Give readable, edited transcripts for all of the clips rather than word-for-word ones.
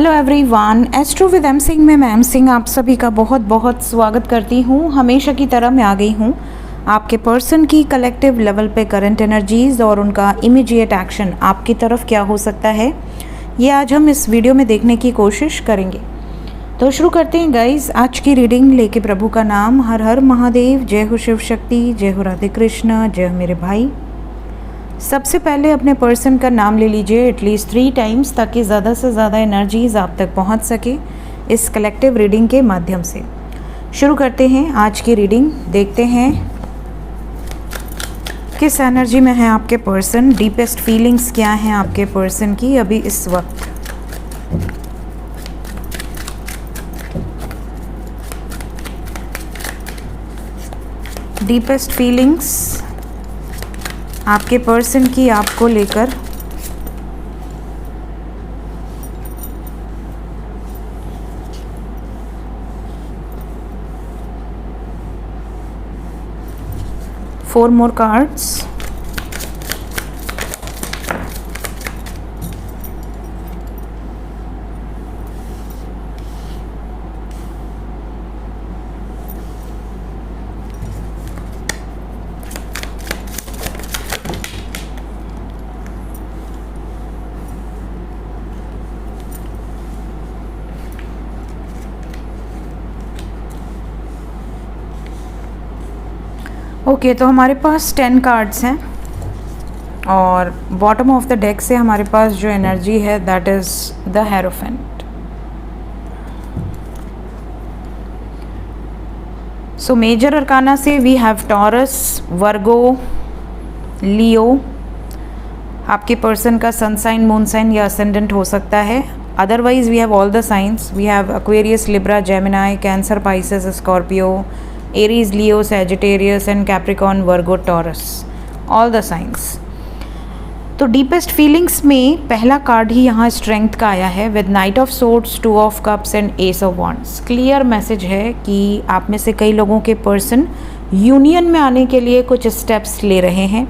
Hello everyone, astro with M Singh में मैं M Singh आप सभी का बहुत बहुत स्वागत करती हूँ। हमेशा की तरह मैं आ गई हूँ आपके पर्सन की कलेक्टिव लेवल पे करंट एनर्जीज़ और उनका इमीडिएट एक्शन आपकी तरफ क्या हो सकता है, ये आज हम इस वीडियो में देखने की कोशिश करेंगे। तो शुरू करते हैं गाइज आज की रीडिंग लेके प्रभु का नाम। हर हर महादेव, जय हो शिव शक्ति, जय हो राधे कृष्ण, जय हो मेरे भाई। सबसे पहले अपने पर्सन का नाम ले लीजिए एटलीस्ट 3 टाइम्स ताकि ज़्यादा से ज़्यादा एनर्जीज़ आप तक पहुंच सके इस कलेक्टिव रीडिंग के माध्यम से। शुरू करते हैं आज की रीडिंग। देखते हैं किस एनर्जी में है आपके पर्सन, डीपेस्ट फीलिंग्स क्या हैं आपके पर्सन की अभी इस वक्त। डीपेस्ट फीलिंग्स आपके पर्सन की आपको लेकर। Four more cards. ओके, तो हमारे पास 10 कार्ड्स हैं और बॉटम ऑफ द डेक से हमारे पास जो एनर्जी है that is the Hierophant. So major arcana से we have Taurus, Virgo, Leo. आपके पर्सन का सन साइन, मून साइन या असेंडेंट हो सकता है। Otherwise we have all the signs. We have Aquarius, Libra, Gemini, Cancer, Pisces, Scorpio, Aries, Leo, Sagittarius and Capricorn, Virgo, Taurus, all the signs. तो deepest feelings में पहला card ही यहाँ strength का आया है with knight of swords, 2 of cups and S of wands. Clear message है कि आप में से कई लोगों के पर्सन यूनियन में आने के लिए कुछ स्टेप्स ले रहे हैं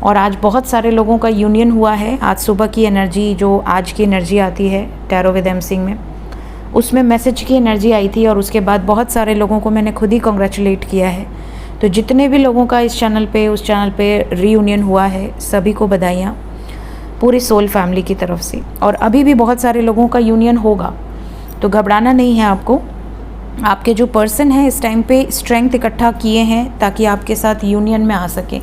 और आज बहुत सारे लोगों का यूनियन हुआ है। आज सुबह की एनर्जी, जो आज की एनर्जी आती है टैरो विद एम सिंह में, उसमें मैसेज की एनर्जी आई थी और उसके बाद बहुत सारे लोगों को मैंने खुद ही कॉन्ग्रेचुलेट किया है। तो जितने भी लोगों का इस चैनल पे, उस चैनल पे रीयूनियन हुआ है, सभी को बधाइयाँ पूरी सोल फैमिली की तरफ से। और अभी भी बहुत सारे लोगों का यूनियन होगा, तो घबराना नहीं है आपको। आपके जो पर्सन है इस टाइम पे स्ट्रेंथ इकट्ठा किए हैं ताकि आपके साथ यूनियन में आ सकें,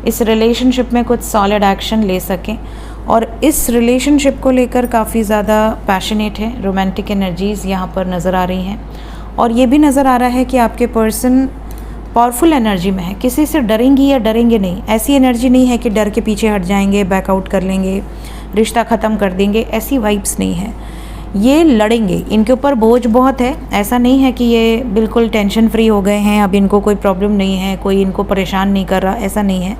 इस रिलेशनशिप में कुछ सॉलिड एक्शन ले सकें और इस रिलेशनशिप को लेकर काफ़ी ज़्यादा पैशनेट है। रोमांटिक एनर्जीज़ यहाँ पर नज़र आ रही हैं और ये भी नज़र आ रहा है कि आपके पर्सन पावरफुल एनर्जी में है। किसी से डरेंगी या डरेंगे नहीं, ऐसी एनर्जी नहीं है कि डर के पीछे हट जाएंगे, बैकआउट कर लेंगे, रिश्ता ख़त्म कर देंगे, ऐसी वाइब्स नहीं है। ये लड़ेंगे, इनके ऊपर बोझ बहुत है। ऐसा नहीं है कि ये बिल्कुल टेंशन फ्री हो गए हैं, अब इनको कोई प्रॉब्लम नहीं है, कोई इनको परेशान नहीं कर रहा, ऐसा नहीं है।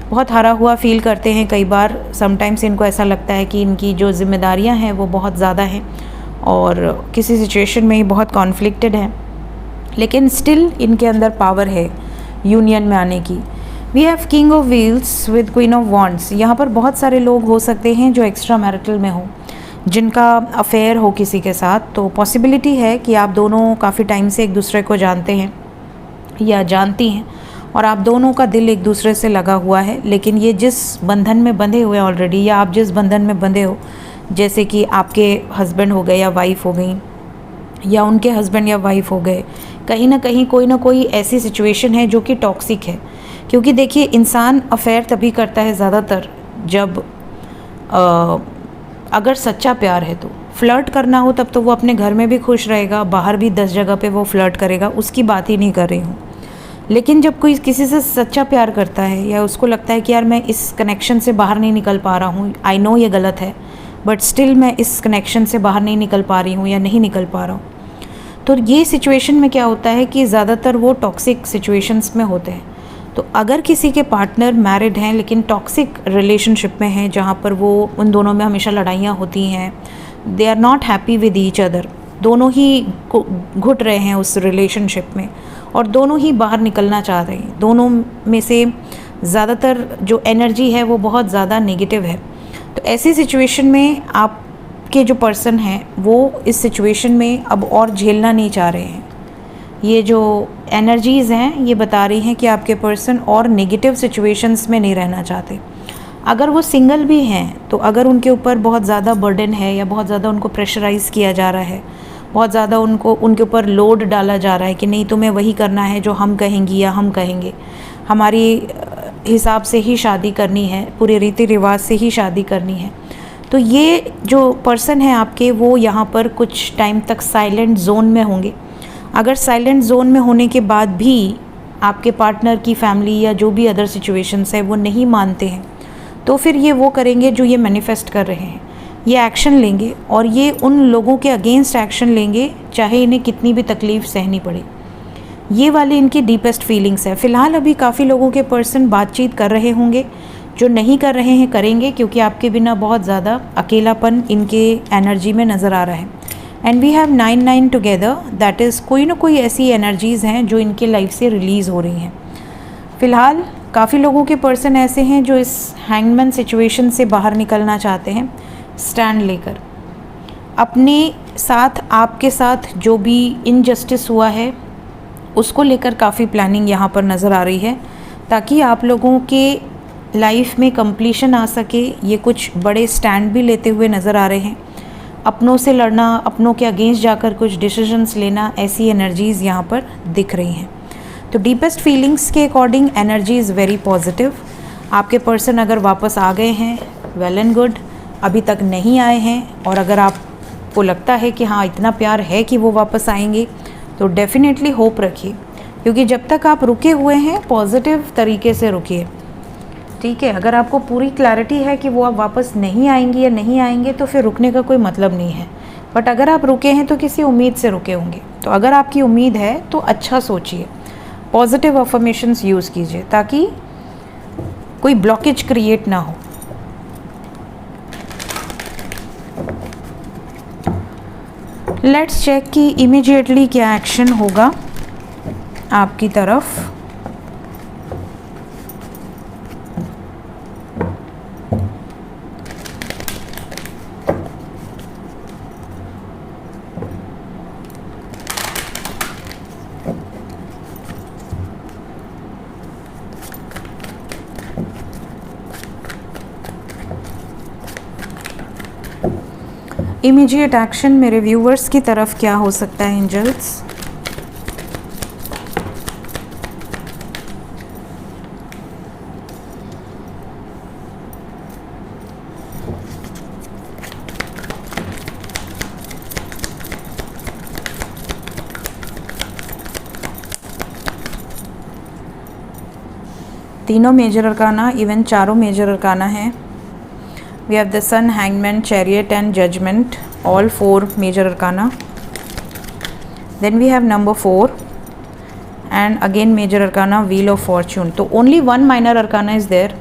बहुत हारा हुआ फील करते हैं कई बार। समटाइम्स इनको ऐसा लगता है कि इनकी जो जिम्मेदारियां हैं वो बहुत ज़्यादा हैं और किसी सिचुएशन में ही बहुत कॉन्फ्लिक्टेड है, लेकिन स्टिल इनके अंदर पावर है यूनियन में आने की। We have king of wheels with queen of wands. यहाँ पर बहुत सारे लोग हो सकते हैं जो एक्स्ट्रा मैरिटल में हो, जिनका अफेयर हो किसी के साथ। तो पॉसिबिलिटी है कि आप दोनों काफ़ी टाइम से एक दूसरे को जानते हैं या जानती हैं और आप दोनों का दिल एक दूसरे से लगा हुआ है, लेकिन ये जिस बंधन में बंधे हुए ऑलरेडी, या आप जिस बंधन में बंधे हो, जैसे कि आपके हस्बैंड हो गए या वाइफ हो गई या उनके हस्बैंड या वाइफ हो गए, कहीं ना कोई ऐसी सिचुएशन है जो कि टॉक्सिक है। क्योंकि देखिए, इंसान अफेयर तभी करता है ज़्यादातर जब अगर सच्चा प्यार है। तो फ्लर्ट करना हो तब तो वो अपने घर में भी खुश रहेगा, बाहर भी 10 जगह पे वो फ्लर्ट करेगा, उसकी बात ही नहीं कर रही हूँ। लेकिन जब कोई किसी से सच्चा प्यार करता है या उसको लगता है कि यार मैं इस कनेक्शन से बाहर नहीं निकल पा रहा हूँ, आई नो ये गलत है, बट स्टिल मैं इस कनेक्शन से बाहर नहीं निकल पा रही हूँ या नहीं निकल पा रहा हूँ, तो ये सिचुएशन में क्या होता है कि ज़्यादातर वो टॉक्सिक सिचुएशंस में होते हैं। तो अगर किसी के पार्टनर मैरिड हैं लेकिन टॉक्सिक रिलेशनशिप में हैं, जहाँ पर वो उन दोनों में हमेशा लड़ाइयाँ होती हैं, they are not happy with each other, दोनों ही घुट रहे हैं उस रिलेशनशिप में और दोनों ही बाहर निकलना चाह रहे हैं, दोनों में से ज़्यादातर जो एनर्जी है वो बहुत ज़्यादा नेगेटिव है। तो ऐसी सिचुएशन में आप आपके जो पर्सन हैं वो इस सिचुएशन में अब और झेलना नहीं चाह रहे हैं। ये जो एनर्जीज़ हैं ये बता रही हैं कि आपके पर्सन और नेगेटिव सिचुएशंस में नहीं रहना चाहते। अगर वो सिंगल भी हैं तो अगर उनके ऊपर बहुत ज़्यादा बर्डन है या बहुत ज़्यादा उनको प्रेशराइज़ किया जा रहा है, बहुत ज़्यादा उनके ऊपर लोड डाला जा रहा है कि नहीं तुम्हें वही करना है जो हम कहेंगी या हम कहेंगे, हमारी हिसाब से ही शादी करनी है, पूरे रीति रिवाज से ही शादी करनी है, तो ये जो पर्सन है आपके वो यहाँ पर कुछ टाइम तक साइलेंट जोन में होंगे। अगर साइलेंट जोन में होने के बाद भी आपके पार्टनर की फैमिली या जो भी अदर सिचुएशंस है वो नहीं मानते हैं तो फिर ये वो करेंगे जो ये मैनिफेस्ट कर रहे हैं, ये एक्शन लेंगे और ये उन लोगों के अगेंस्ट एक्शन लेंगे चाहे इन्हें कितनी भी तकलीफ़ सहनी पड़े। ये वाली इनकी डीपेस्ट फीलिंग्स है। फ़िलहाल अभी काफ़ी लोगों के पर्सन बातचीत कर रहे होंगे, जो नहीं कर रहे हैं करेंगे क्योंकि आपके बिना बहुत ज़्यादा अकेलापन इनके एनर्जी में नज़र आ रहा है। And we have 9 together, that is कोई ना कोई ऐसी एनर्जीज़ हैं जो इनके लाइफ से रिलीज़ हो रही हैं। फ़िलहाल काफ़ी लोगों के पर्सन ऐसे हैं जो इस हैंगमैन सिचुएशन से बाहर निकलना चाहते हैं स्टैंड लेकर। अपने साथ आपके साथ जो भी इनजस्टिस हुआ है उसको लेकर काफ़ी प्लानिंग यहाँ पर नज़र आ रही है ताकि आप लोगों के लाइफ में कंप्लीशन आ सके। ये कुछ बड़े स्टैंड भी लेते हुए नज़र आ रहे हैं। अपनों से लड़ना, अपनों के अगेंस्ट जाकर कुछ डिसीजंस लेना, ऐसी एनर्जीज़ यहाँ पर दिख रही हैं। तो डीपेस्ट फीलिंग्स के according energy is very positive. आपके पर्सन अगर वापस आ गए हैं वेल एंड गुड, अभी तक नहीं आए हैं और अगर आपको लगता है कि हाँ इतना प्यार है कि वो वापस आएंगे तो डेफिनेटली होप रखिए, क्योंकि जब तक आप रुके हुए हैं पॉजिटिव तरीके से रुकिए, ठीक है। अगर आपको पूरी क्लैरिटी है कि वो आप वापस नहीं आएंगी या नहीं आएंगे तो फिर रुकने का कोई मतलब नहीं है। बट अगर आप रुके हैं तो किसी उम्मीद से रुके होंगे, तो अगर आपकी उम्मीद है तो अच्छा सोचिए, पॉजिटिव अफर्मेशंस यूज़ कीजिए ताकि कोई ब्लॉकेज क्रिएट ना हो। लेट्स चेक कि इमीडिएटली क्या एक्शन होगा आपकी तरफ। इमीडिएट एक्शन मेरे व्यूवर्स की तरफ क्या हो सकता है एंजल्स? तीनों मेजर अरकाना, इवन चारों मेजर अरकाना हैं। We have the Sun, Hangman, Chariot and Judgment, all 4 major arcana. Then we have number 4 and again major arcana, Wheel of Fortune. तो only one minor arcana is there,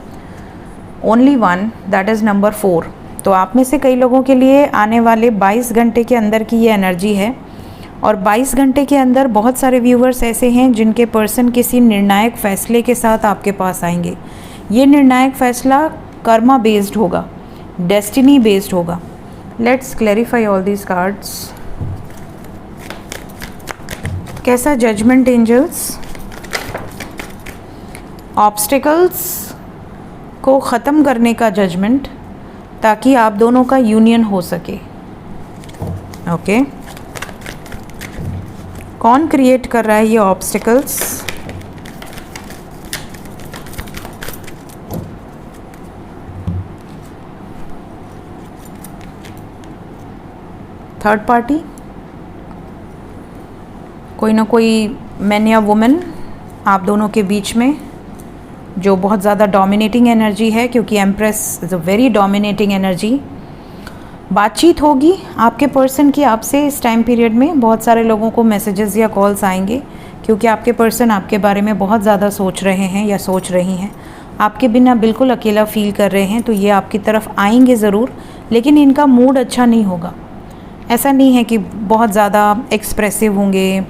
only one, that is number 4. तो आप में से कई लोगों के लिए आने वाले 22 घंटे के अंदर की ये एनर्जी है और 22 घंटे के अंदर बहुत सारे व्यूवर्स ऐसे हैं जिनके पर्सन किसी निर्णायक फैसले के साथ आपके पास आएंगे। ये निर्णायक फैसला कर्मा बेस्ड होगा, डेस्टिनी बेस्ड होगा। Let's clarify all these cards. कैसा जजमेंट एंजल्स? ऑब्स्टिकल्स को ख़त्म करने का जजमेंट ताकि आप दोनों का यूनियन हो सके। ओके, कौन क्रिएट कर रहा है ये ऑब्स्टिकल्स? थर्ड पार्टी, कोई ना कोई मैन या वुमेन आप दोनों के बीच में जो बहुत ज़्यादा डोमिनेटिंग एनर्जी है, क्योंकि empress is a very dominating energy. बातचीत होगी आपके पर्सन की आपसे इस टाइम पीरियड में। बहुत सारे लोगों को मैसेजेस या कॉल्स आएंगे क्योंकि आपके पर्सन आपके बारे में बहुत ज़्यादा सोच रहे हैं या सोच रही हैं, आपके बिना बिल्कुल अकेला फील कर रहे हैं। तो ये आपकी तरफ आएंगे ज़रूर, लेकिन इनका मूड अच्छा नहीं होगा। ऐसा नहीं है कि बहुत ज़्यादा एक्सप्रेसिव होंगे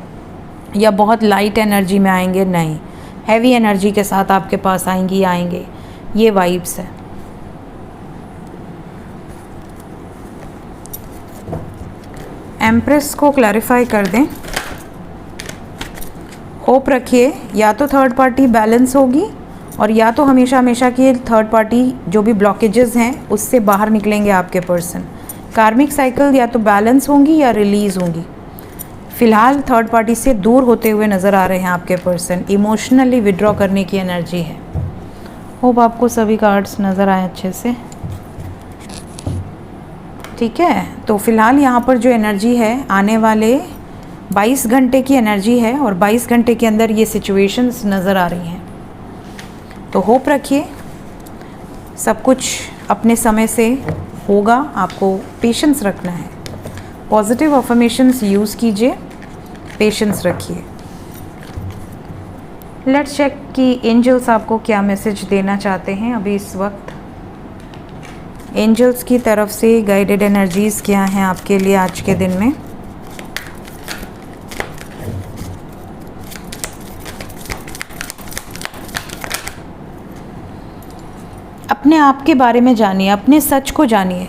या बहुत लाइट एनर्जी में आएंगे, नहीं, हैवी एनर्जी के साथ आपके पास आएंगे, ये वाइब्स है। एम्प्रेस को क्लैरिफाई कर दें। होप रखिए या तो थर्ड पार्टी बैलेंस होगी और या तो हमेशा हमेशा की थर्ड पार्टी जो भी ब्लॉकेजेस हैं उससे बाहर निकलेंगे आपके पर्सन। कार्मिक साइकिल या तो बैलेंस होंगी या रिलीज़ होंगी। फ़िलहाल थर्ड पार्टी से दूर होते हुए नज़र आ रहे हैं आपके पर्सन। इमोशनली विड्रॉ करने की एनर्जी है। होप आपको सभी कार्ड्स नज़र आए अच्छे से। ठीक है, तो फ़िलहाल यहाँ पर जो एनर्जी है आने वाले 22 घंटे की एनर्जी है और 22 घंटे के अंदर ये सिचुएशंस नज़र आ रही हैं। तो होप रखिए सब कुछ अपने समय से होगा। आपको पेशेंस रखना है। पॉजिटिव अफर्मेशंस यूज़ कीजिए, पेशेंस रखिए। लेट्स चेक कि एंजल्स आपको क्या मैसेज देना चाहते हैं अभी इस वक्त। एंजल्स की तरफ से गाइडेड एनर्जीज़ क्या हैं आपके लिए आज के दिन में। अपने आप के बारे में जानिए, अपने सच को जानिए।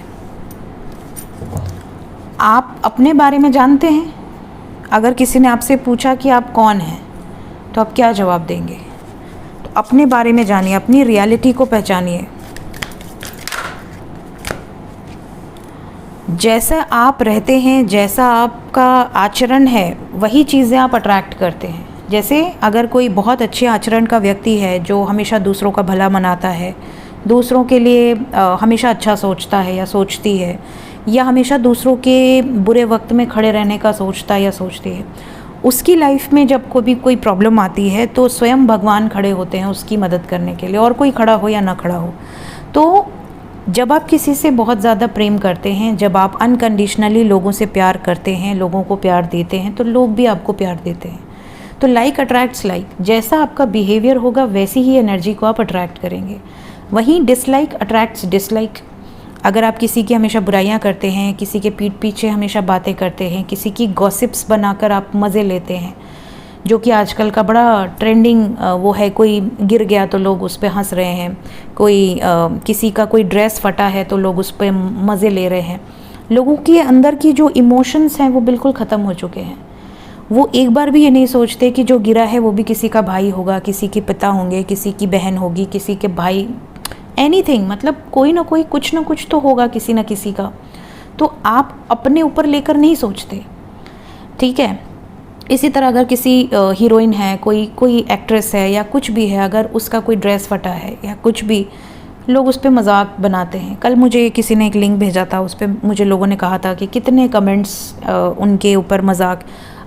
आप अपने बारे में जानते हैं? अगर किसी ने आपसे पूछा कि आप कौन हैं तो आप क्या जवाब देंगे? तो अपने बारे में जानिए, अपनी रियलिटी को पहचानिए। जैसा आप रहते हैं, जैसा आपका आचरण है, वही चीज़ें आप अट्रैक्ट करते हैं। जैसे अगर कोई बहुत अच्छे आचरण का व्यक्ति है जो हमेशा दूसरों का भला मनाता है, दूसरों के लिए हमेशा अच्छा सोचता है या सोचती है, या हमेशा दूसरों के बुरे वक्त में खड़े रहने का सोचता है या सोचती है, उसकी लाइफ में जब कभी कोई प्रॉब्लम आती है तो स्वयं भगवान खड़े होते हैं उसकी मदद करने के लिए, और कोई खड़ा हो या ना खड़ा हो। तो जब आप किसी से बहुत ज़्यादा प्रेम करते हैं, जब आप अनकंडीशनली लोगों से प्यार करते हैं, लोगों को प्यार देते हैं, तो लोग भी आपको प्यार देते हैं। तो लाइक अट्रैक्ट्स लाइक। जैसा आपका बिहेवियर होगा वैसी ही एनर्जी को आप अट्रैक्ट करेंगे। वहीं डिसलाइक अट्रैक्ट्स डिसलाइक। अगर आप किसी की हमेशा बुराइयां करते हैं, किसी के पीठ पीछे हमेशा बातें करते हैं, किसी की गॉसिप्स बनाकर आप मज़े लेते हैं, जो कि आजकल का बड़ा ट्रेंडिंग वो है, कोई गिर गया तो लोग उस पर हंस रहे हैं, कोई किसी का कोई ड्रेस फटा है तो लोग उस पर मज़े ले रहे हैं। लोगों के अंदर की जो इमोशंस हैं वो बिल्कुल ख़त्म हो चुके हैं। वो एक बार भी ये नहीं सोचते कि जो गिरा है वो भी किसी का भाई होगा, किसी के पिता होंगे, किसी की बहन होगी, किसी के भाई, एनीथिंग, मतलब कोई ना कोई कुछ ना कुछ तो होगा किसी ना किसी का। तो आप अपने ऊपर लेकर नहीं सोचते। ठीक है, इसी तरह अगर किसी हीरोइन है, कोई एक्ट्रेस है या कुछ भी है, अगर उसका कोई ड्रेस फटा है या कुछ भी, लोग उस पर मजाक बनाते हैं। कल मुझे किसी ने एक लिंक भेजा था, उस पर मुझे लोगों ने कहा था कि कितने कमेंट्स उनके ऊपर मजाक।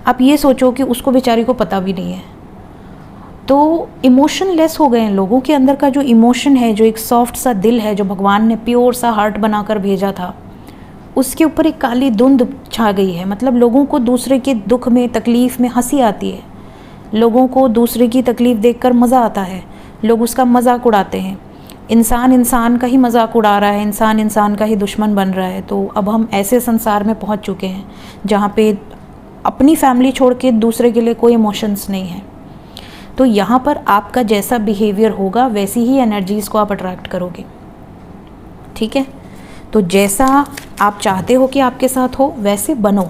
आप ये सोचो कि उसको बेचारी को पता भी नहीं है। तो इमोशन लेस हो गए हैं। लोगों के अंदर का जो इमोशन है, जो एक सॉफ्ट सा दिल है, जो भगवान ने प्योर सा हार्ट बनाकर भेजा था, उसके ऊपर एक काली धुंध छा गई है। मतलब लोगों को दूसरे के दुख में, तकलीफ़ में हंसी आती है। लोगों को दूसरे की तकलीफ़ देखकर मज़ा आता है। लोग उसका मजाक उड़ाते हैं। इंसान इंसान का ही मजाक उड़ा रहा है, इंसान इंसान का ही दुश्मन बन रहा है। तो अब हम ऐसे संसार में पहुंच चुके हैं जहाँ पे अपनी फैमिली छोड़ के दूसरे के लिए कोई इमोशंस नहीं है। तो यहाँ पर आपका जैसा बिहेवियर होगा वैसी ही एनर्जीज़ को आप अट्रैक्ट करोगे। ठीक है, तो जैसा आप चाहते हो कि आपके साथ हो वैसे बनो।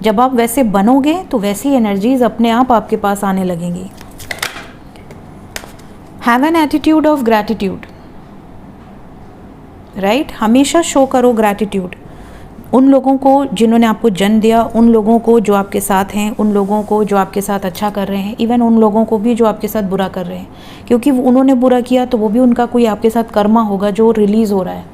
जब आप वैसे बनोगे तो वैसी एनर्जीज़ अपने आप आपके पास आने लगेंगी। Have an attitude of gratitude, right. हमेशा शो करो ग्रैटिट्यूड उन लोगों को जिन्होंने आपको जन्म दिया, उन लोगों को जो आपके साथ हैं, उन लोगों को जो आपके साथ अच्छा कर रहे हैं, इवन उन लोगों को भी जो आपके साथ बुरा कर रहे हैं, क्योंकि उन्होंने बुरा किया तो वो भी उनका कोई आपके साथ कर्मा होगा जो रिलीज़ हो रहा है।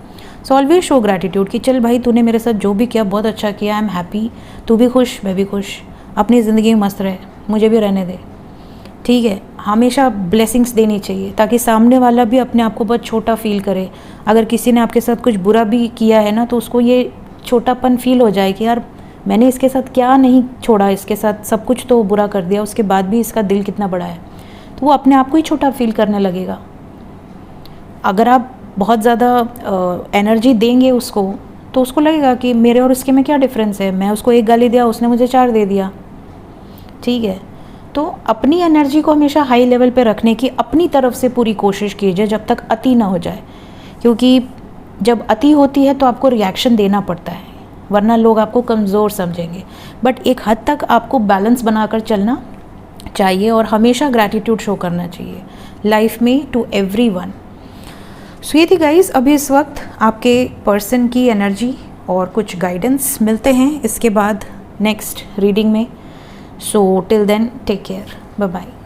सो ऑलवेज शो ग्रैटिट्यूड कि चल भाई, तूने मेरे साथ जो भी किया बहुत अच्छा किया, आई एम हैप्पी, तू भी खुश, मैं भी खुश, अपनी ज़िंदगी में मस्त रहे, मुझे भी रहने दे। ठीक है, हमेशा ब्लेसिंग्स देनी चाहिए ताकि सामने वाला भी अपने आप को बहुत छोटा फील करे। अगर किसी ने आपके साथ कुछ बुरा भी किया है ना, तो उसको ये छोटापन फील हो जाए कि यार मैंने इसके साथ क्या नहीं छोड़ा, इसके साथ सब कुछ तो बुरा कर दिया, उसके बाद भी इसका दिल कितना बड़ा है। तो वो अपने आप को ही छोटा फील करने लगेगा। अगर आप बहुत ज़्यादा एनर्जी देंगे उसको, तो उसको लगेगा कि मेरे और उसके में क्या डिफरेंस है, मैं उसको एक गाली दिया, उसने मुझे 4 दे दिया। ठीक है, तो अपनी एनर्जी को हमेशा हाई लेवल पे रखने की अपनी तरफ से पूरी कोशिश कीजिए जब तक अति ना हो जाए, क्योंकि जब अति होती है तो आपको रिएक्शन देना पड़ता है। वरना लोग आपको कमज़ोर समझेंगे। बट एक हद तक आपको बैलेंस बनाकर चलना चाहिए और हमेशा ग्रैटिट्यूड शो करना चाहिए लाइफ में टू एवरीवन। सो ये थी गाइस अभी इस वक्त आपके पर्सन की एनर्जी और कुछ गाइडेंस। मिलते हैं इसके बाद नेक्स्ट रीडिंग में। So till then take care, bye bye.